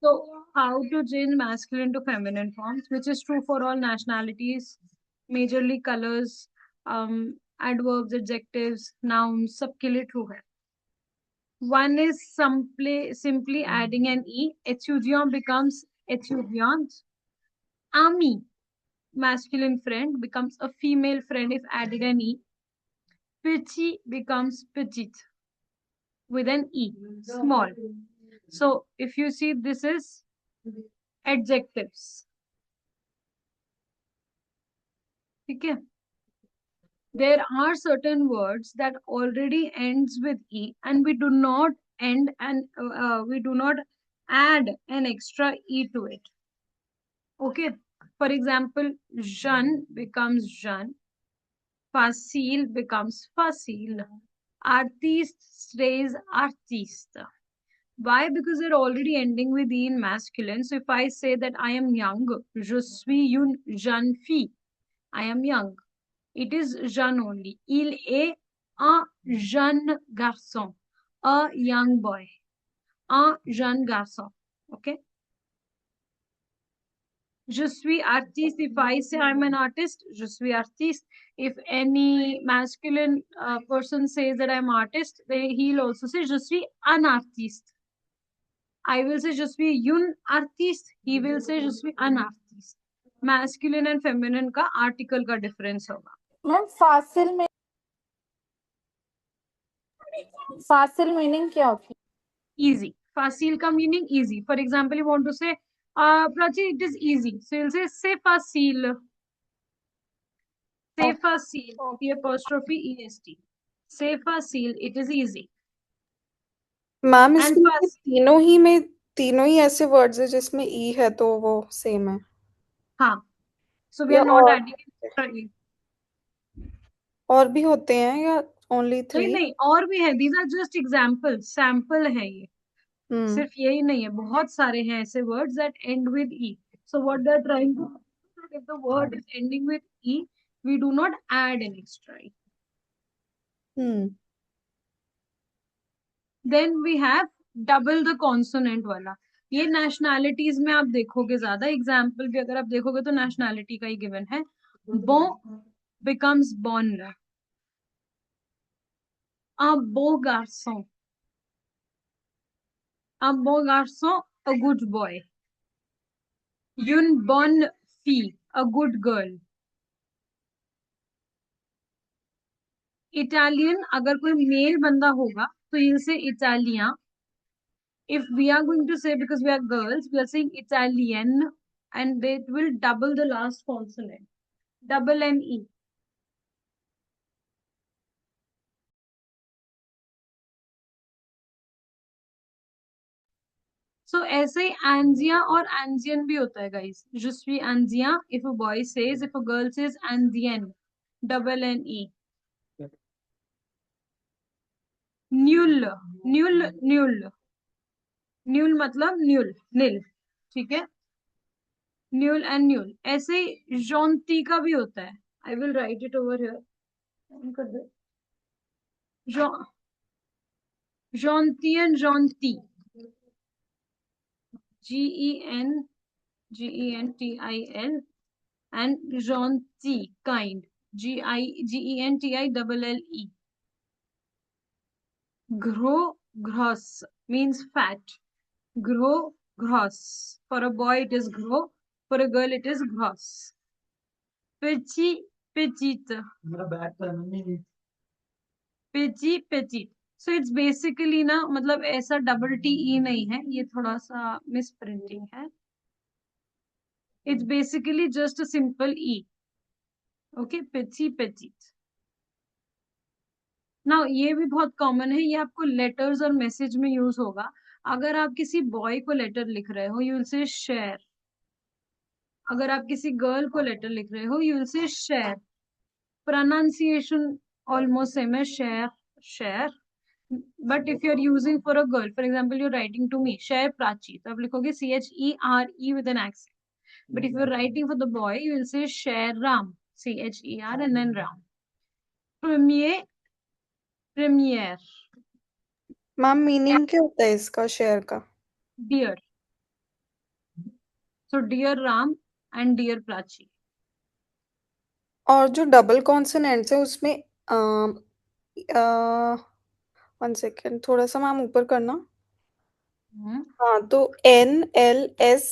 So, how to change masculine to feminine forms, which is true for all nationalities, majorly colors, adverbs, adjectives, nouns, सबके लिए true है. One is simply adding an e. Étudiant becomes étudiante. Ami, masculine friend, becomes a female friend if added an e. Petit becomes petite with an e, small. So if you see, this is adjectives. Okay. There are certain words that already ends with e, and we do not add an extra e to it. Okay. For example, jeune becomes jeune. Facile becomes facile. Artiste stays artiste. Why? Because they're already ending with e in masculine. So if I say that I am young, je suis une jeune fille. I am young. It is jeune only. Il est un jeune garçon. A young boy. Un jeune garçon. Okay. Je suis artiste. If I say I'm an artist, je suis artiste. If any masculine person says that I'm artist, he'll also say je suis un artiste. I will say je suis une artiste. He will say je suis un artiste. Masculine and feminine का article का difference होगा. Ma'am Faasil meaning क्या होती है? Easy. Facile का meaning easy. For example, you want to say, Prachi, it is easy. So you'll say, c'est facile. C'est facile. The apostrophe est. C'est facile. It is easy. Ma'am And इसमें facile. तीनों ही ऐसे words है जिसमें ई है तो वो same है. हाँ. So we या are not और adding extra e. और भी होते हैं या ओनली नहीं 3? नहीं, और भी है. These are just examples. Sample है ये. सिर्फ यही नहीं है, बहुत सारे हैं ऐसे words that end with e. So what they're trying to do is that if the word is ending with e, we do not add an extra e. Then we have double the consonant वाला. ये nationalities में आप देखोगे ज्यादा. Example भी अगर आप देखोगे तो nationality का ही given है. Bon becomes bon. Un beau garçon. Un beau garçon, a good boy. Une bonne fille, a good girl. Italian, अगर कोई मेल बंदा होगा तो you'll say Italian. If we are going to say, because we are girls, we are saying Italian, and it will double the last consonant. Double an e. So ऐसे ही एंजिया और एंजियन भी होता है guys. Je suis एंजिया if a boy says, if a girl says एंजियन, double n e. न्यूल, न्यूल, न्यूल, न्यूल मतलब न्यूल, नील. ठीक है. न्यूल and न्यूल. ऐसे ही जॉन्ती का भी होता है. I will write it over here. कर दे. जॉन्ती and जॉन्ती. GEN GENTIL and Jonti, kind. GENTILLE. Gros, gross means fat. Gros, gross. For a boy it is gros. For a girl it is gross. Petit, petite. Petit, petite. So it's basically ना, मतलब ऐसा double TE नहीं है, ये थोड़ा सा misprinting है. It's basically just a simple E. Okay, petit, petite. ना ये भी बहुत कॉमन है, ये आपको लेटर्स और मैसेज में यूज होगा. अगर आप किसी बॉय को लेटर लिख रहे हो, यू विल से शेयर. अगर आप किसी गर्ल को लेटर लिख रहे हो, यू विल से शेयर. प्रोनाउंसिएशन ऑलमोस्ट सेम है, शेयर, शेयर. But if you are using for a girl, for example you writing to me, शेयर प्राची, तो आप लिखोगे CHERE with an accent. But if you are writing for the boy, you will say शेयर Ram, CHER and then Ram. प्रीमियर, प्रीमियर. Ma'am meaning क्या होता है इसका शेयर का? Dear. So dear Ram and dear Prachi. और जो डबल कॉन्सोनेंट्स है उसमें वन सेकेंड, थोड़ा सा मैम ऊपर करना। हम्म। हाँ, तो NLS,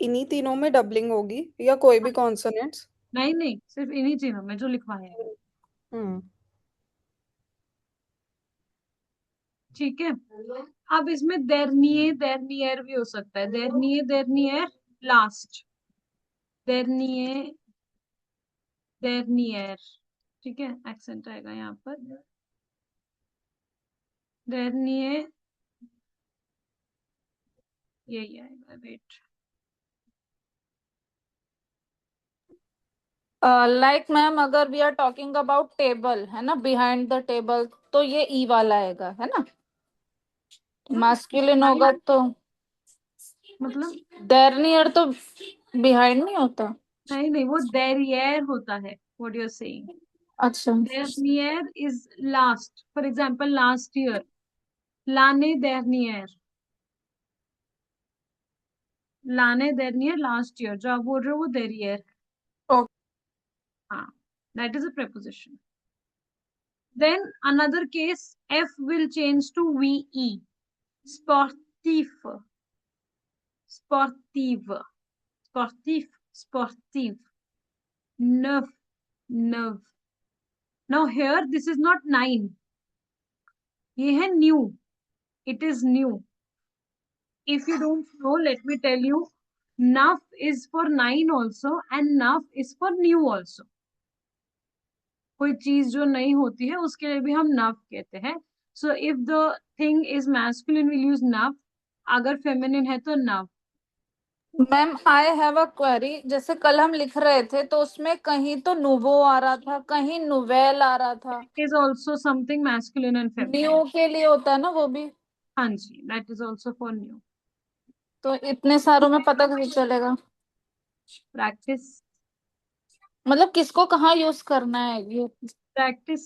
इन्हीं तीनों में डबलिंग होगी या कोई भी कॉन्सोनेंट्स? नहीं नहीं, सिर्फ इन्हीं तीनों में जो लिखवाए हैं। हम्म। ठीक है। अब इसमें देरनिए देरनियर भी हो सकता है, देरनिए देरनियर लास्ट, देरनिए देरनियर। ठीक है, एक्सेंट आएगा यहाँ पर, देरनिए, यही आएगा, वेट। लाइक मैम, अगर we are talking about table है ना, बिहाइंड द टेबल, तो ये ई वाला आएगा है ना। मास्कुलिन होगा तो मतलब देयर नियर तो बिहाइंड नहीं होता। नहीं नहीं, वो देरियर होता है, व्हाट यू आर सेइंग। अच्छा। देरनियर is last, for example last year, लाने देरनियर, लाने देरनियर लास्ट ईयर, जो आप बोल रहे हो वो देरियर है। ओके। हाँ, that is a preposition. Then another case, F will change to VE, sportif, sportive, sportif, sportive, neuf, neuf. Now here this is not nine, ये है new, it is new. If you don't know, let me tell you, nuf is for nine also and nuf is for new also. कोई चीज जो नहीं होती है उसके लिए भी हम नफ कहते हैं. So if the thing is masculine will use नफ, अगर फेमिनिन है तो नफ. Ma'am, I have a query. जैसे कल हम लिख रहे थे तो उसमें कहीं तो नुवो आ रहा था, कहीं नुवेल आ रहा था। Is also something masculine and feminine. New के लिए होता है ना वो भी। हाँ जी, that is also for new. तो इतने सारों में पता कैसे चलेगा? प्रैक्टिस, मतलब किसको कहाँ यूज करना है ये? प्रैक्टिस,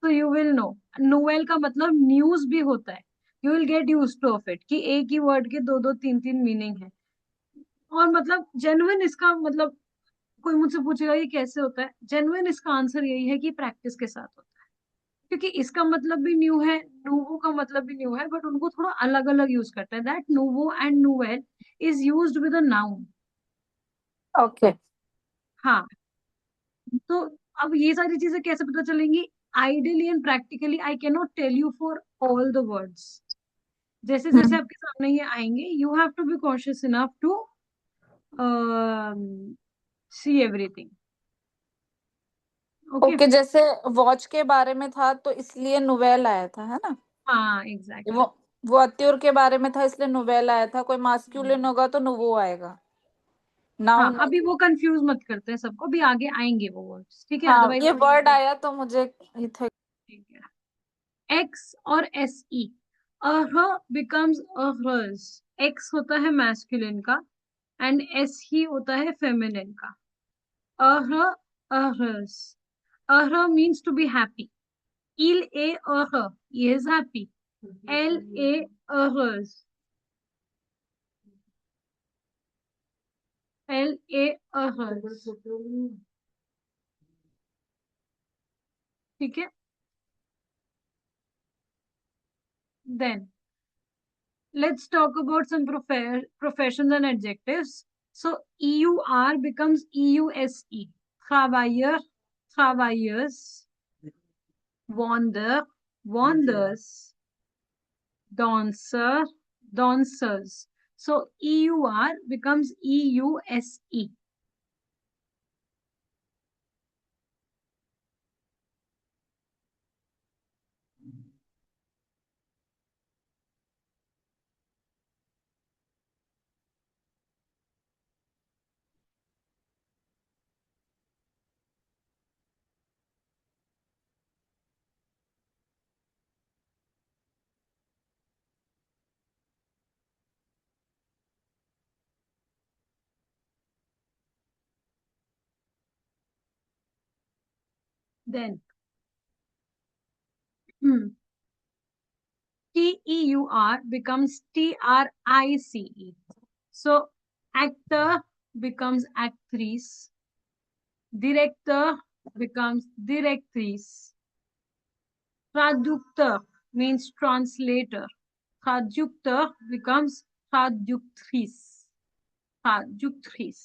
तो यू विल नो. नोवेल का मतलब न्यूज भी होता है. You will get use two of it कि एक ही वर्ड के दो दो तीन तीन मीनिंग है. और मतलब जेन्युइन इसका मतलब, कोई मुझसे पूछेगा ये कैसे होता है, जेन्युइन इसका आंसर यही है कि प्रैक्टिस के साथ होता है. क्योंकि इसका मतलब भी न्यू है, नूवो का मतलब भी न्यू है, बट उनको थोड़ा अलग अलग यूज करता है. दैट नूवो एंड नूवेल is used with a noun. Okay. हाँ. तो अब ये सारी चीजें कैसे पता चलेंगी? Ideally and practically I can not tell you for all the words. जैसे जैसे आपके सामने ये आएंगे, you have to be conscious enough to see everything. Okay. Okay, जैसे वॉच के बारे में था तो इसलिए नोवेल आया था है ना। हाँ, एग्जैक्टली. वो वो अत्युर के बारे में था इसलिए नोवेल आया था। कोई मास्कुलिन होगा तो नुवो आएगा, हाँ, नाउन में। अभी वो कंफ्यूज मत करते हैं सबको, अभी आगे आएंगे वो वर्ड्स, ठीक है, हाँ, अदरवाइज. ये वर्ड आया तो मुझे ये था। ठीक है. एक्स और एस ई, अह बिकम्स अहर्स. एक्स होता है मैस्कुलिन का एंड एस ही होता है फेमिनिन का. अह, अहर्स. Uh means to be happy. Il ए uh, he is happy. L ए अहर्स. L ए अहर्स. ठीक है. Then let's talk about some professions and adjectives. So EUR becomes EUSE. Travailleur, travailleuse, vendeur, vendeurs, danseur, danseuses. So EUR becomes EUSE. Then TEUR becomes TRICE. So actor becomes actrice, director becomes directrice, traductor means translator, traducteur becomes traductrice, traductrice.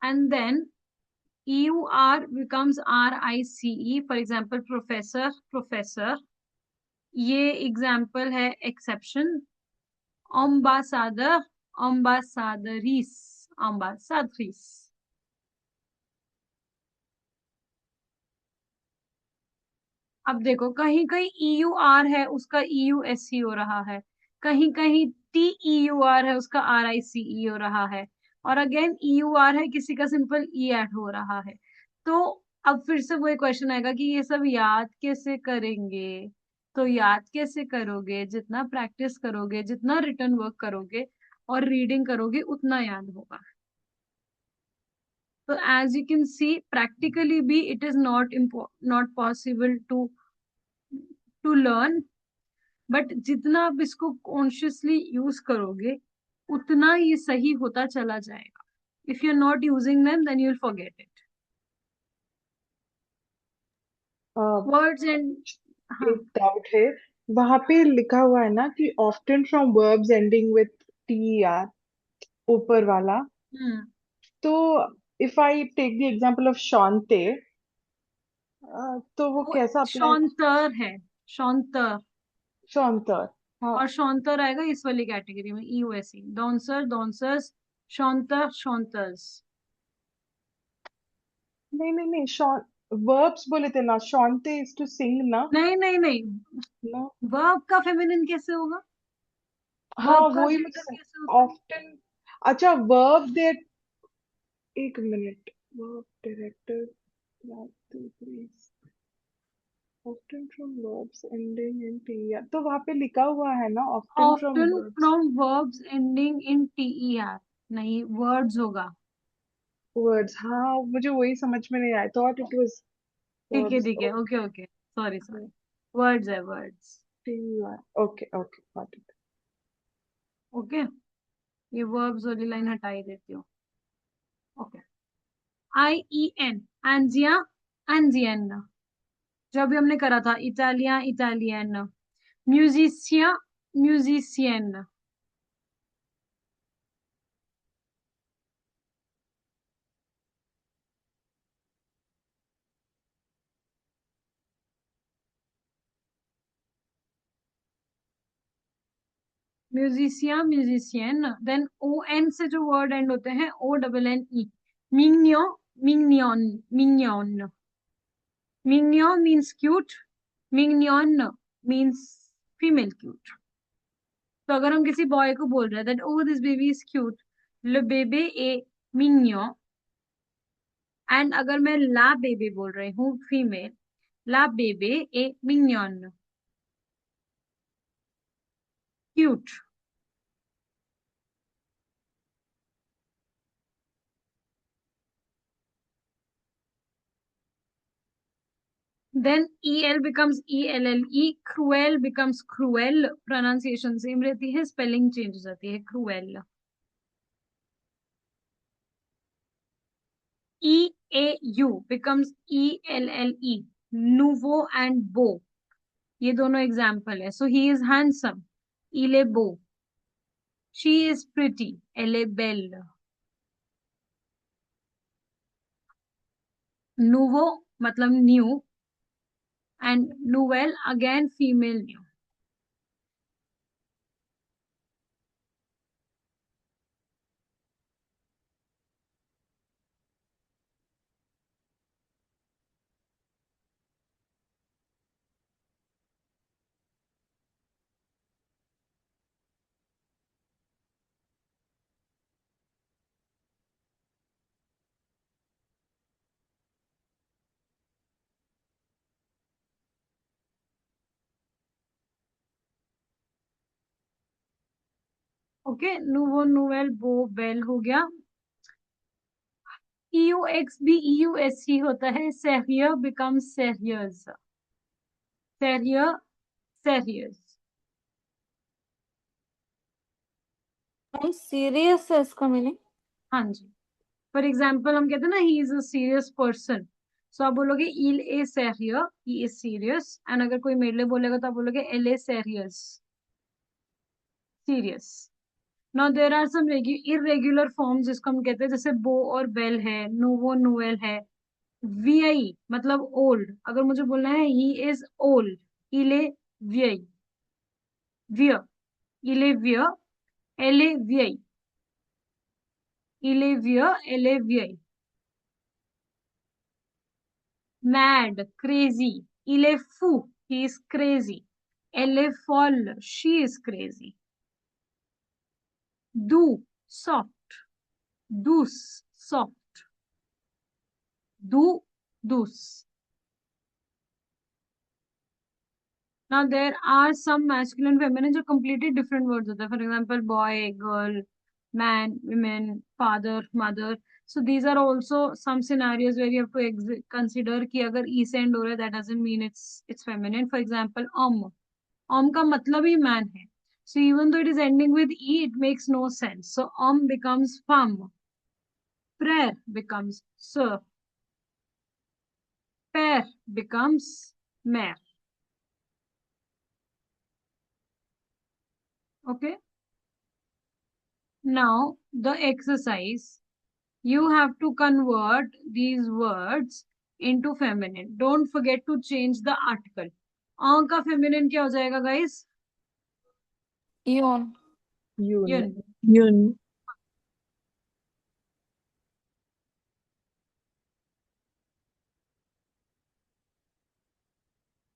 And then EUR becomes RICE. For example, professor, professor. ये example है exception. ambassador, ambassadrice, ambassadrice. अब देखो, कहीं कहीं EUR है, उसका EUSC हो रहा है. कहीं कहीं TEUR है, उसका RICE हो रहा है. और अगेन EUR है, किसी का सिंपल E ऐड हो रहा है. तो अब फिर से वही क्वेश्चन आएगा कि ये सब याद कैसे करेंगे. तो याद कैसे करोगे? जितना प्रैक्टिस करोगे, जितना रिटन वर्क करोगे और रीडिंग करोगे, उतना याद होगा. तो as you can see, practically भी it is not possible to learn. But जितना आप इसको कॉन्शियसली यूज करोगे, उतना ये सही होता चला जाएगा. If you are not using them, then you will forget it. Words and. हाँ. एक डाउट है. वहां पे लिखा हुआ है ना कि often from verbs ending with TER, ऊपर वाला. हम्म. तो if I take the example of शांते, तो वो वो कैसा अप्लाई? शॉन्तर है. शॉन्तर. शांतर. हाँ. और शॉन्तर आएगा इस वाली कैटेगरी में, EUSE. डॉन्सर, डॉन्सर्स, शॉन्तर, शॉन्टर्स. नहीं नहीं नहीं, शॉन वर्ब्स बोले थे ना. शांते इज टू सिंग ना. नहीं नहीं नहीं. नो. वर्ब का फेमिनिन कैसे होगा? हाँ वर्ब का वही जेंडर मुझे. कैसे होता है? ऑफ्टन. अच्छा, वर्ब देर. एक minute. Verb director. Often from verbs ending in TER, तो वहां पे लिखा हुआ है ना often from often verbs. From verbs ending in TER. नहीं, वर्ड्स होगा. वर्ड्स, हाँ मुझे वही समझ में नहीं आया. थॉट इट वाज ठीक है, वर्ब्स. ठीक है. Okay, okay. Sorry, sorry. Words है, words. TER. Okay okay, got it. Okay. ये वर्ब्स वाली लाइन हटा ही देती हूँ. ओके. IEN, एंजिया, एंजियन. जो अभी हमने करा था, इटालिया, इटालियन. म्यूजिशिया, म्यूजिशियन. म्यूजिशिया, म्यूजिशियन. देन ON से जो वर्ड एंड होते हैं, ONNE. मिग्नियो, मिग्नियन, मिग्नियन. Mignon means cute. Mignon means female cute. तो अगर हम किसी बॉय को बोल रहे हैं that oh this baby is cute, le bébé est mignon. And अगर मैं ला बेबी बोल रही हूँ फीमेल, ला बेबे ए मिग्नॉन, cute. Then EL becomes ELLE. क्रूएल becomes क्रूएल. प्रोनाउंसिएशन सेम रहती है, स्पेलिंग चेंज हो जाती है. क्रूएल. EAU becomes ELLE. nouveau and beau. ये दोनों एग्जाम्पल है. So he is handsome, il est beau. She is pretty, elle est belle. nouveau मतलब new, and nouvelle again female new. Okay. nouveau, nouvelle, beau, belle हो गया. EUX भी EUSC होता है. Sérieux becomes sérieuse. Sérieux, sérieux. हम serious है इसका meaning. हाँ जी. फॉर एग्जाम्पल हम कहते हैं ना he is a serious person, so आप बोलोगे il est sérieux, he is serious. And अगर कोई मेरे लिए बोलेगा तो आप बोलोगे elle est sérieuse, serious. Now there are some irregular forms जिसको हम कहते हैं, जैसे बो और बेल है, नोवो नोवेल है. वीआई मतलब ओल्ड. अगर मुझे बोलना है he is old, il est vieil, vieux, il est vieux, elle est vieille, il est vieux, elle est vieille. Mad, crazy, il est fou, he is crazy. Elle est folle, she is crazy. Doux, soft, douce, soft. Doux, douce. Now there are some masculine, feminine जो completely different words होते हैं. For example, boy, girl, man, women, father, mother. So these are also some scenarios where you have to consider कि अगर e से end हो रहा है, that doesn't mean it's feminine. For example, का मतलब ही man है. So even though it is ending with e, it makes no sense. So becomes femme. Prayer becomes sir. Père becomes mère. Okay. Now the exercise. You have to convert these words into feminine. Don't forget to change the article. का feminine क्या हो जाएगा guys? Ion. Yun. Yun.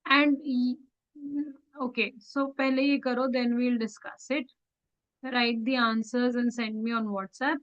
And okay, so पहले ये करो, then we'll discuss it. Write the answers and send me on WhatsApp.